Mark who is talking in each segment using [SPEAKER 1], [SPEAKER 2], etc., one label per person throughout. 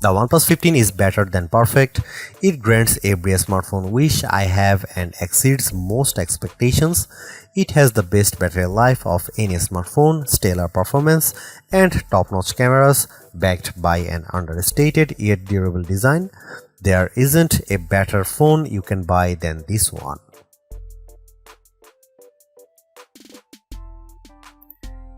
[SPEAKER 1] The OnePlus 15 is better than perfect. It grants every smartphone wish I have and exceeds most expectations. It has the best battery life of any smartphone, stellar performance, and top-notch cameras backed by an understated yet durable design. There isn't a better phone you can buy than this one.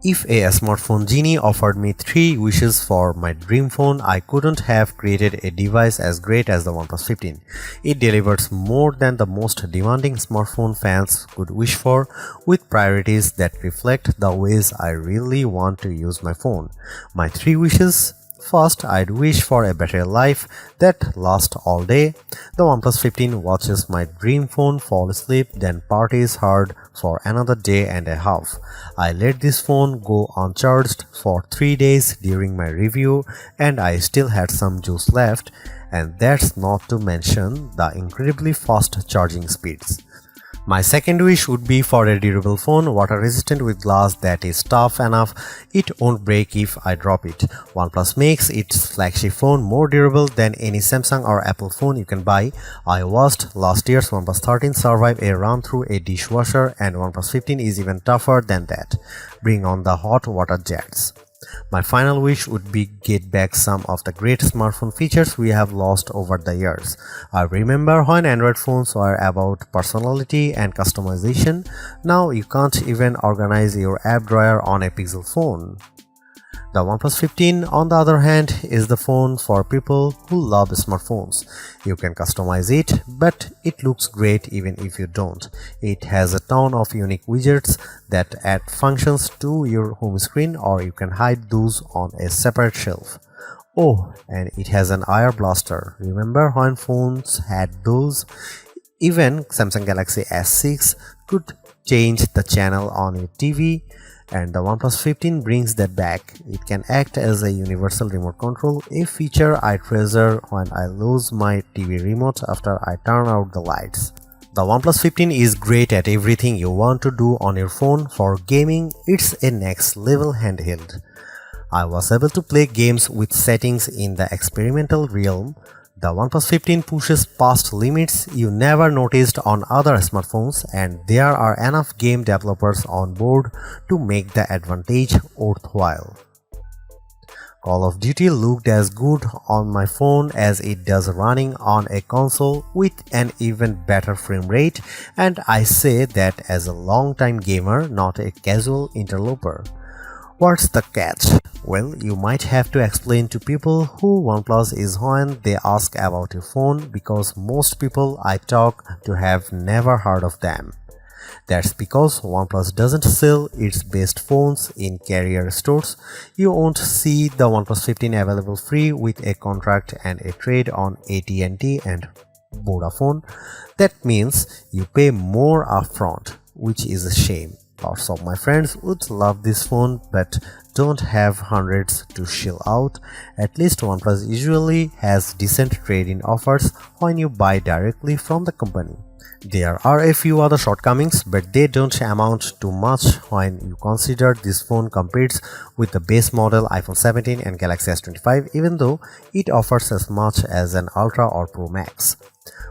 [SPEAKER 1] If a smartphone genie offered me 3 wishes for my dream phone, I couldn't have created a device as great as the OnePlus 15. It delivers more than the most demanding smartphone fans could wish for, with priorities that reflect the ways I really want to use my phone. My 3 wishes: first, I'd wish for a battery life that lasts all day. The OnePlus 15 watches my dream phone fall asleep, then parties hard for another day and a half. I let this phone go uncharged for 3 days during my review and I still had some juice left, and that's not to mention the incredibly fast charging speeds. My second wish would be for a durable phone, water resistant with glass that is tough enough it won't break if I drop it. OnePlus makes its flagship phone more durable than any Samsung or Apple phone you can buy. I watched last year's OnePlus 13 survive a run through a dishwasher, and OnePlus 15 is even tougher than that. Bring on the hot water jets. My final wish would be get back some of the great smartphone features we have lost over the years. I remember when Android phones were about personality and customization. Now you can't even organize your app drawer on a Pixel phone. The OnePlus 15, on the other hand, is the phone for people who love smartphones. You can customize it, but it looks great even if you don't. It has a ton of unique widgets that add functions to your home screen, or you can hide those on a separate shelf. Oh, and it has an IR blaster. Remember when phones had those? Even Samsung Galaxy S6 could change the channel on your TV. And the OnePlus 15 brings that back. It can act as a universal remote control, a feature I treasure when I lose my TV remote after I turn out the lights. The OnePlus 15 is great at everything you want to do on your phone. For gaming, it's a next level handheld. I was able to play games with settings in the experimental realm. The OnePlus 15 pushes past limits you never noticed on other smartphones, and there are enough game developers on board to make the advantage worthwhile. Call of Duty looked as good on my phone as it does running on a console with an even better frame rate, and I say that as a long-time gamer, not a casual interloper. What's the catch? Well, you might have to explain to people who OnePlus is when they ask about your phone, because most people I talk to have never heard of them. That's because OnePlus doesn't sell its best phones in carrier stores. You won't see the OnePlus 15 available free with a contract and a trade on AT&T and Vodafone. That means you pay more upfront, which is a shame. Lots of my friends would love this phone but don't have hundreds to shell out. At least OnePlus usually has decent trade-in offers when you buy directly from the company. There are a few other shortcomings, but they don't amount to much when you consider this phone competes with the base model iPhone 17 and Galaxy S25, even though it offers as much as an Ultra or Pro Max.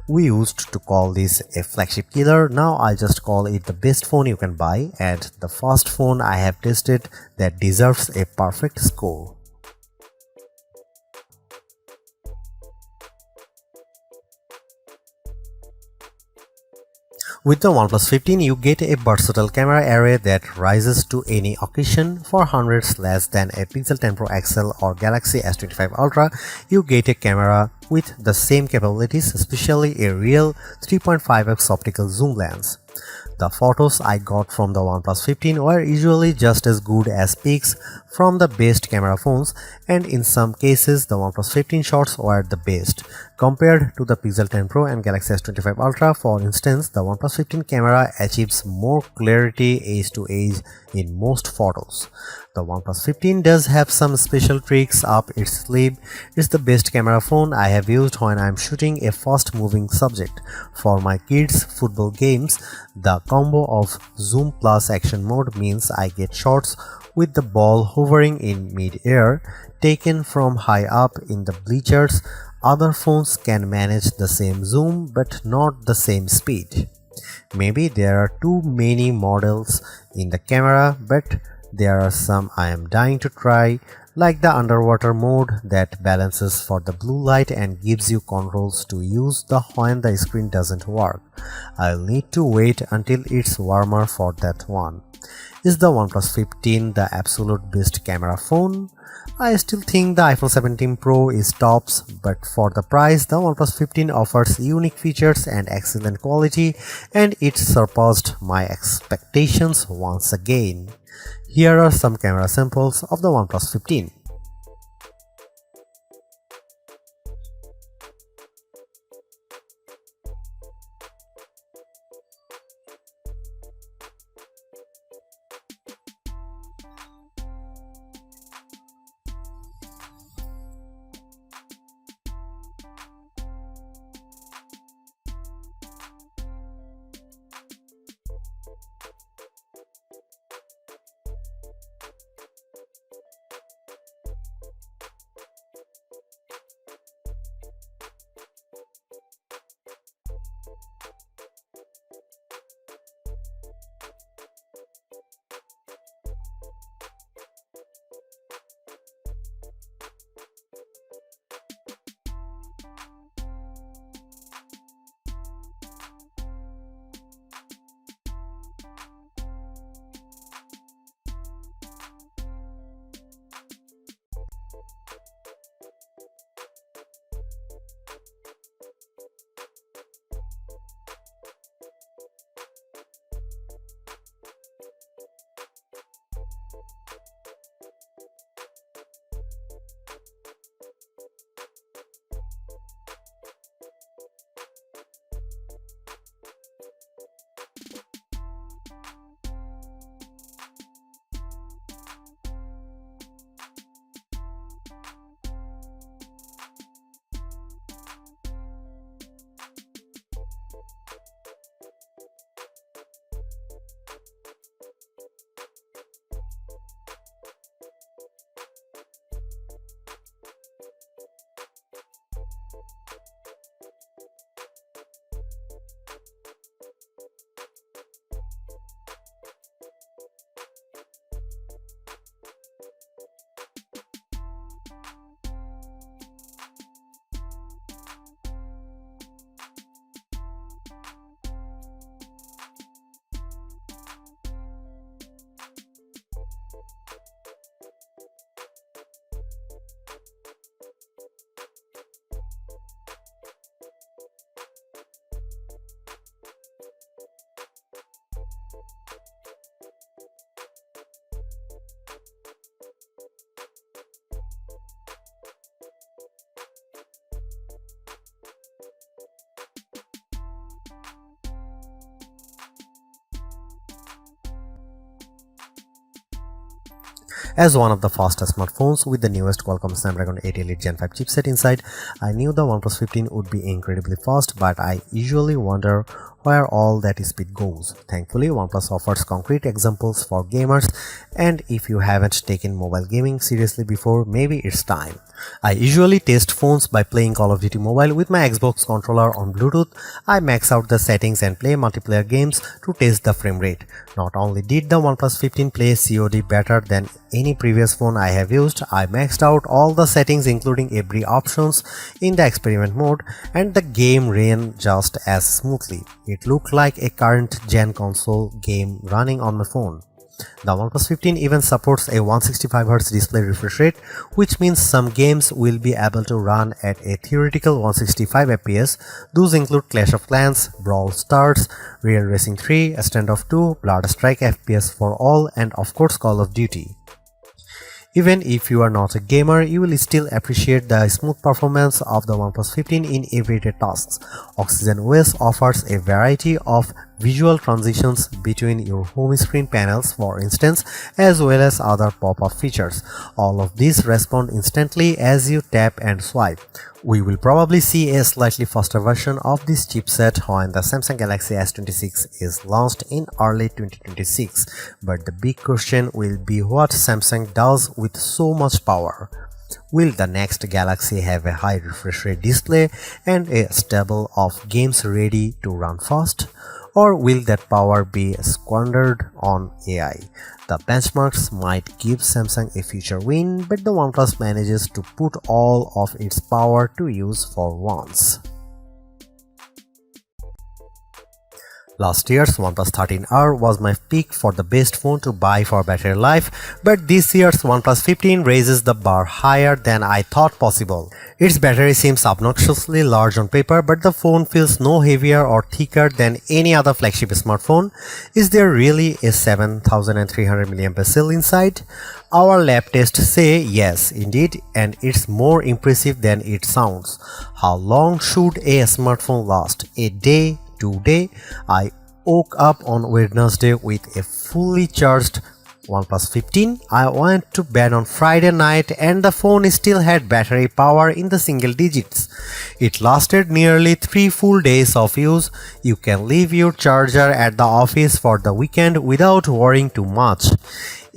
[SPEAKER 1] We used to call this a flagship killer. Now I just call it the best phone you can buy, and the first phone I have tested that deserves a perfect score. With the OnePlus 15, you get a versatile camera array that rises to any occasion. For hundreds less than a Pixel 10 Pro XL or Galaxy S25 Ultra, you get a camera with the same capabilities, especially a real 3.5x optical zoom lens. The photos I got from the OnePlus 15 were usually just as good as pics from the best camera phones, and in some cases the OnePlus 15 shots were the best. Compared to the Pixel 10 Pro and Galaxy S25 Ultra, for instance, the OnePlus 15 camera achieves more clarity edge to edge in most photos. The OnePlus 15 does have some special tricks up its sleeve. It's the best camera phone I have used when I'm shooting a fast-moving subject. For my kids' football games, the combo of zoom plus action mode means I get shots with the ball hovering in mid-air, taken from high up in the bleachers. Other phones can manage the same zoom but not the same speed. Maybe there are too many models in the camera, but there are some I am dying to try, like the underwater mode that balances for the blue light and gives you controls to use when the screen doesn't work. I'll need to wait until it's warmer for that one. Is the OnePlus 15 the absolute best camera phone? I still think the iPhone 17 Pro is tops, but for the price, the OnePlus 15 offers unique features and excellent quality, and it surpassed my expectations once again. Here are some camera samples of the OnePlus 15. As one of the fastest smartphones with the newest Qualcomm Snapdragon 8 Elite Gen 5 chipset inside, I knew the OnePlus 15 would be incredibly fast, but I usually wonder where all that speed goes. Thankfully, OnePlus offers concrete examples for gamers, and if you haven't taken mobile gaming seriously before, maybe it's time. I usually test phones by playing Call of Duty Mobile with my Xbox controller on Bluetooth. I max out the settings and play multiplayer games to test the frame rate. Not only did the OnePlus 15 play COD better than any previous phone I have used, I maxed out all the settings including every options in the experiment mode, and the game ran just as smoothly. It looked like a current gen console game running on my phone. The OnePlus 15 even supports a 165Hz display refresh rate, which means some games will be able to run at a theoretical 165 FPS. Those include Clash of Clans, Brawl Stars, Real Racing 3, Standoff 2, Blood Strike FPS for all, and of course Call of Duty. Even if you are not a gamer, you will still appreciate the smooth performance of the OnePlus 15 in everyday tasks. Oxygen OS offers a variety of visual transitions between your home screen panels, for instance, as well as other pop-up features. All of these respond instantly as you tap and swipe. We will probably see a slightly faster version of this chipset when the Samsung Galaxy S26 is launched in early 2026, but the big question will be what Samsung does with so much power. Will the next Galaxy have a high refresh rate display and a stable of games ready to run fast? Or will that power be squandered on AI? The benchmarks might give Samsung a future win, but the OnePlus manages to put all of its power to use for once. Last year's OnePlus 13R was my pick for the best phone to buy for battery life, but this year's OnePlus 15 raises the bar higher than I thought possible. Its battery seems obnoxiously large on paper, but the phone feels no heavier or thicker than any other flagship smartphone. Is there really a 7300 mAh cell inside? Our lab tests say yes, indeed, and it's more impressive than it sounds. How long should a smartphone last? A day? Today, I woke up on Wednesday with a fully charged OnePlus 15. I went to bed on Friday night and the phone still had battery power in the single digits. It lasted nearly 3 full days of use. You can leave your charger at the office for the weekend without worrying too much.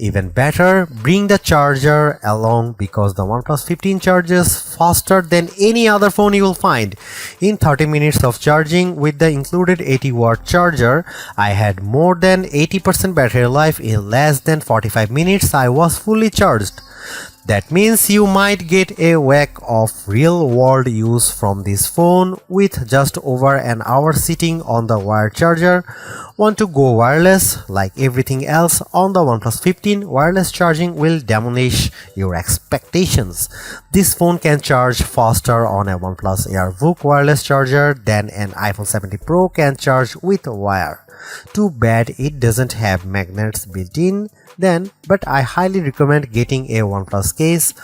[SPEAKER 1] Even better, bring the charger along because the OnePlus 15 charges faster than any other phone you will find. In 30 minutes of charging with the included 80-watt charger, I had more than 80% battery life. In less than 45 minutes, I was fully charged. That means you might get a whack of real-world use from this phone with just over an hour sitting on the wired charger. Want to go wireless? Like everything else on the OnePlus 15, wireless charging will demolish your expectations. This phone can charge faster on a OnePlus AirVook wireless charger than an iPhone 17 Pro can charge with a wire. Too bad it doesn't have magnets built in then, but I highly recommend getting a OnePlus case.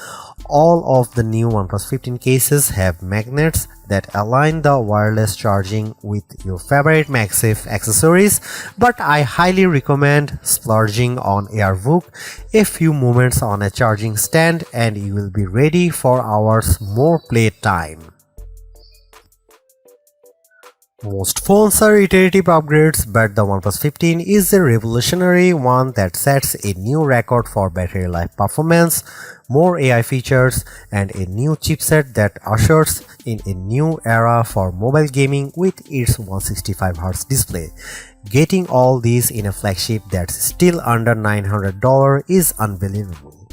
[SPEAKER 1] All of the new OnePlus 15 cases have magnets that align the wireless charging with your favorite MagSafe accessories, but I highly recommend splurging on AirVook. A few moments on a charging stand and you will be ready for hours more playtime. Most phones are iterative upgrades, but the OnePlus 15 is a revolutionary one that sets a new record for battery life performance, more AI features, and a new chipset that ushers in a new era for mobile gaming with its 165Hz display. Getting all these in a flagship that's still under $900 is unbelievable.